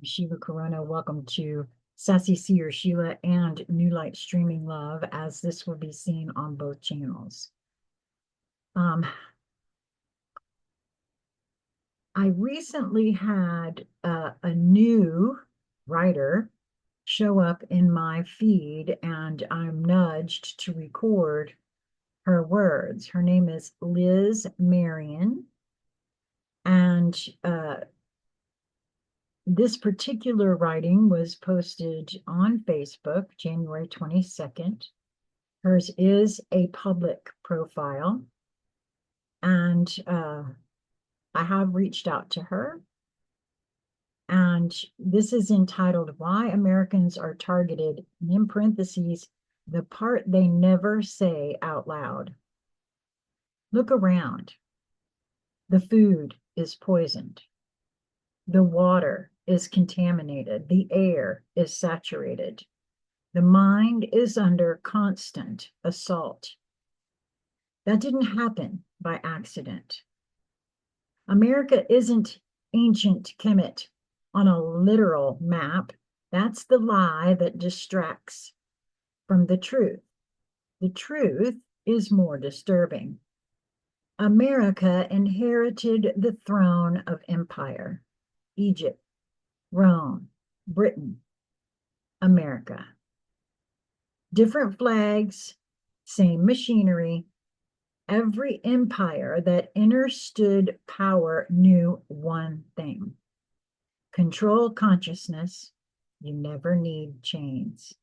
Sheila Corona. Welcome to Sassy Seer Sheila and New Light Streaming Love, as this will be seen on both channels. I recently had a new writer show up in my feed, and I'm nudged to record her words. Her name is Lizz Marion, and this particular writing was posted on Facebook, January 22nd. Hers is a public profile, and I have reached out to her. And this is entitled, Why Americans Are Targeted, in parentheses, the part they never say out loud. Look around. The food is poisoned. The water is contaminated. The air is saturated. The mind is under constant assault. That didn't happen by accident. America isn't ancient Kemet on a literal map. That's the lie that distracts from the truth. The truth is more disturbing. America inherited the throne of empire. Egypt, Rome, Britain, America. Different flags, same machinery. Every empire that understood power knew one thing: control consciousness. You never need chains.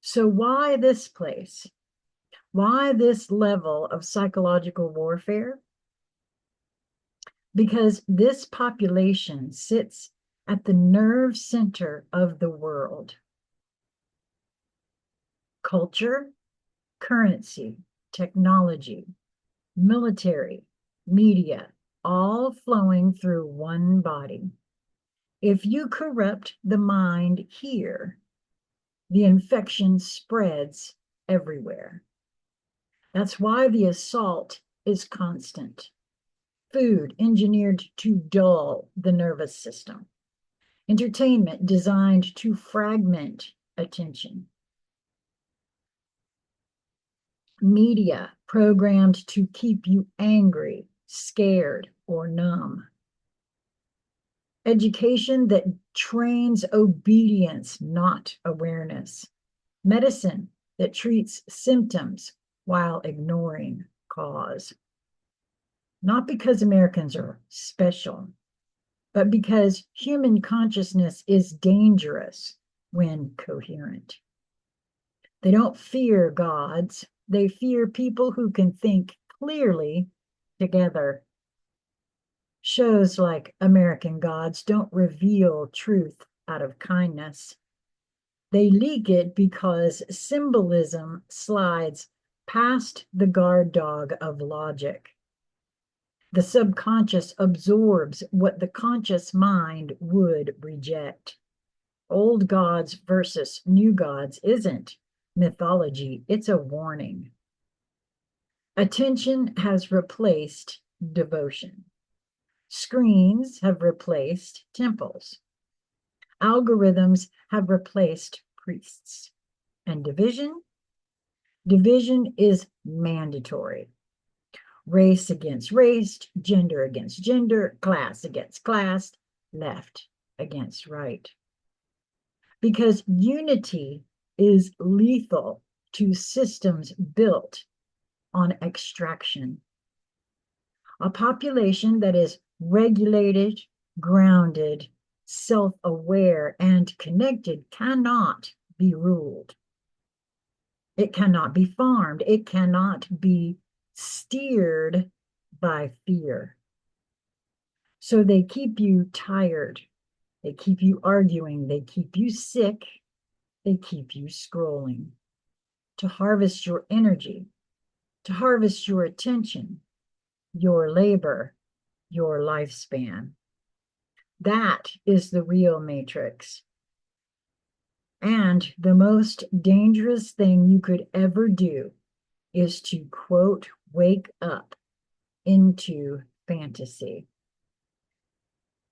So why this place? Why this level of psychological warfare? Because this population sits at the nerve center of the world. Culture, currency, technology, military, media, all flowing through one body. If you corrupt the mind here, the infection spreads everywhere. That's why the assault is constant. Food engineered to dull the nervous system. Entertainment designed to fragment attention. Media programmed to keep you angry, scared, or numb. Education that trains obedience, not awareness. Medicine that treats symptoms while ignoring cause. Not because Americans are special, but because human consciousness is dangerous when coherent. They don't fear gods. They fear people who can think clearly together. Shows like American Gods don't reveal truth out of kindness. They leak it because symbolism slides past the guard dog of logic. The subconscious absorbs what the conscious mind would reject. Old gods versus new gods isn't mythology, it's a warning. Attention has replaced devotion. Screens have replaced temples. Algorithms have replaced priests. And division? Division is mandatory. Race against race, gender against gender, class against class, left against right. Because unity is lethal to systems built on extraction. A population that is regulated, grounded, self-aware, and connected cannot be ruled. It cannot be farmed. It cannot be steered by fear. So they keep you tired. They keep you arguing. They keep you sick. They keep you scrolling to harvest your energy, to harvest your attention, your labor, your lifespan. That is the real matrix. And the most dangerous thing you could ever do is to, quote, wake up into fantasy.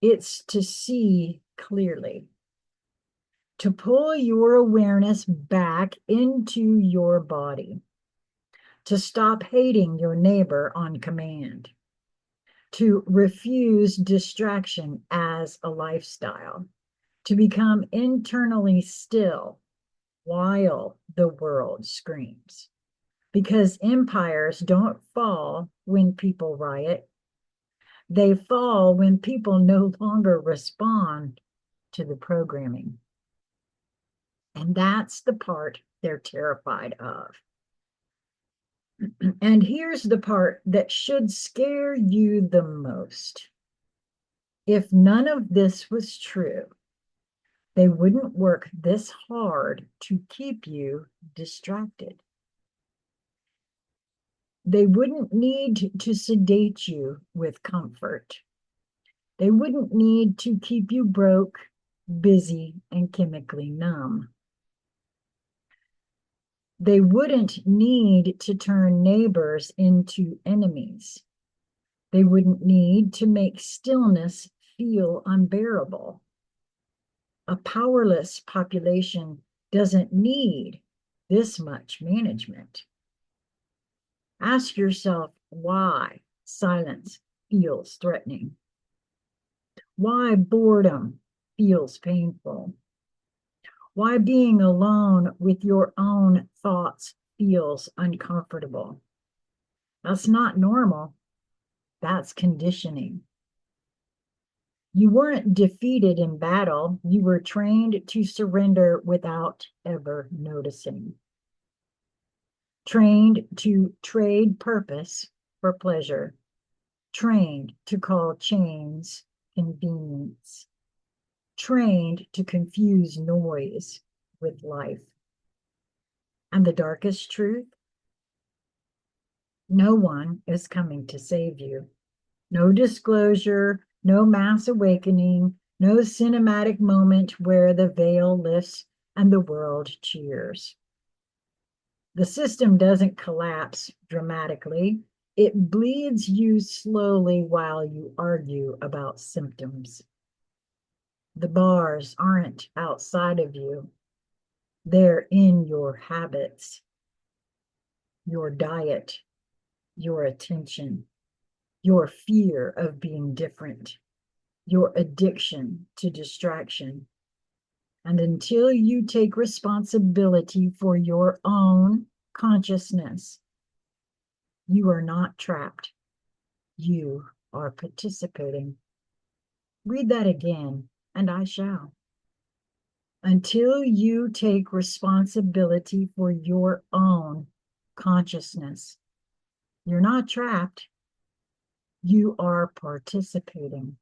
It's to see clearly, to pull your awareness back into your body, to stop hating your neighbor on command, to refuse distraction as a lifestyle, to become internally still while the world screams. Because empires don't fall when people riot, they fall when people no longer respond to the programming. And that's the part they're terrified of. And here's the part that should scare you the most. If none of this was true, they wouldn't work this hard to keep you distracted. They wouldn't need to sedate you with comfort. They wouldn't need to keep you broke, busy, and chemically numb. They wouldn't need to turn neighbors into enemies. They wouldn't need to make stillness feel unbearable. A powerless population doesn't need this much management. Ask yourself why silence feels threatening, why boredom feels painful, why being alone with your own thoughts feels uncomfortable. That's not normal. That's conditioning. You weren't defeated in battle. You were trained to surrender without ever noticing. Trained to trade purpose for pleasure. Trained to call chains convenience. Trained to confuse noise with life. And the darkest truth? No one is coming to save you. No disclosure, no mass awakening, no cinematic moment where the veil lifts and the world cheers. The system doesn't collapse dramatically. It bleeds you slowly while you argue about symptoms. The bars aren't outside of you. They're in your habits, your diet, your attention, your fear of being different, your addiction to distraction. And until you take responsibility for your own consciousness, you are not trapped. You are participating. Read that again, and I shall. Until you take responsibility for your own consciousness, you're not trapped. You are participating.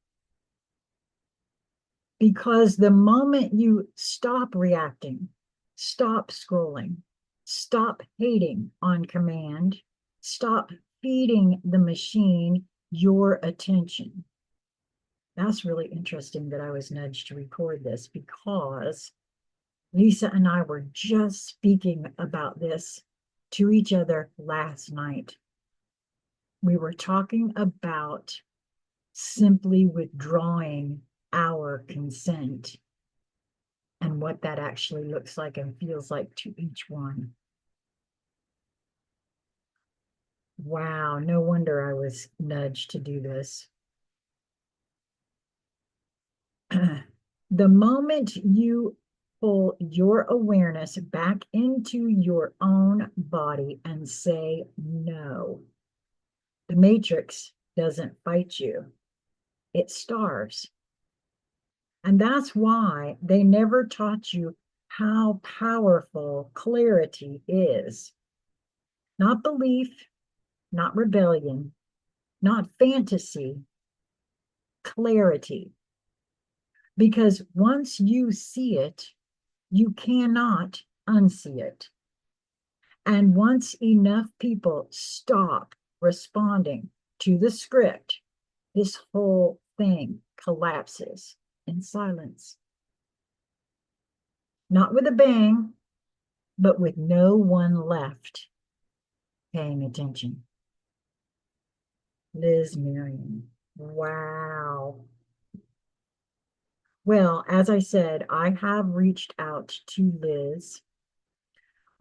Because the moment you stop reacting, stop scrolling, stop hating on command, stop feeding the machine your attention. That's really interesting that I was nudged to record this because Lisa and I were just speaking about this to each other last night. We were talking about simply withdrawing our consent and what that actually looks like and feels like to each one. Wow, no wonder I was nudged to do this. The moment you pull your awareness back into your own body and say no, the matrix doesn't fight you, it starves. And that's why they never taught you how powerful clarity is. Not belief, not rebellion, not fantasy, clarity. Because once you see it, you cannot unsee it. And once enough people stop responding to the script, this whole thing collapses in silence. Not with a bang, but with no one left paying attention. Liz Marion. Wow. Well, as I said, I have reached out to Liz.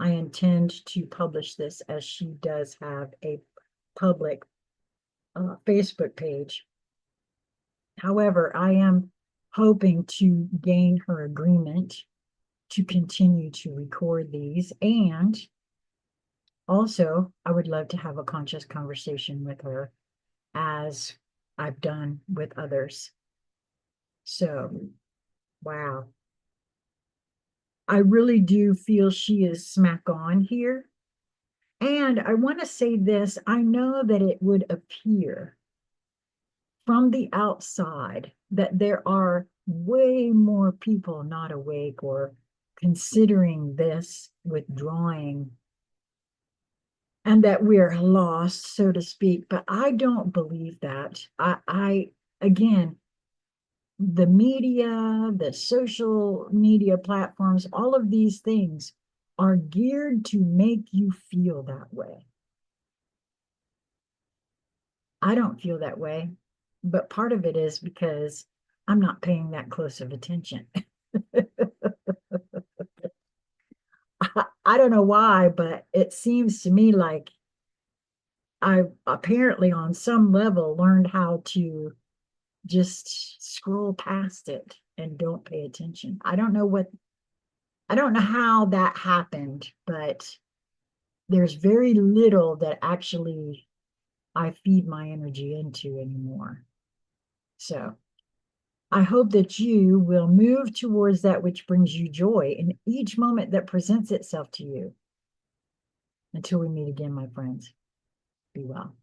I intend to publish this as she does have a public Facebook page. However, I am hoping to gain her agreement to continue to record these. And also, I would love to have a conscious conversation with her as I've done with others. So, wow. I really do feel she is smack on here. And I want to say this, I know that it would appear from the outside that there are way more people not awake or considering this withdrawing and that we're lost, so to speak. But I don't believe that. I again, the media, the social media platforms, all of these things are geared to make you feel that way. I don't feel that way, but part of it is because I'm not paying that close of attention. I don't know why, but it seems to me like I apparently on some level learned how to just scroll past it and don't pay attention. I don't know how that happened, but there's very little that actually I feed my energy into anymore. So I hope that you will move towards that which brings you joy in each moment that presents itself to you. Until we meet again, my friends, be well.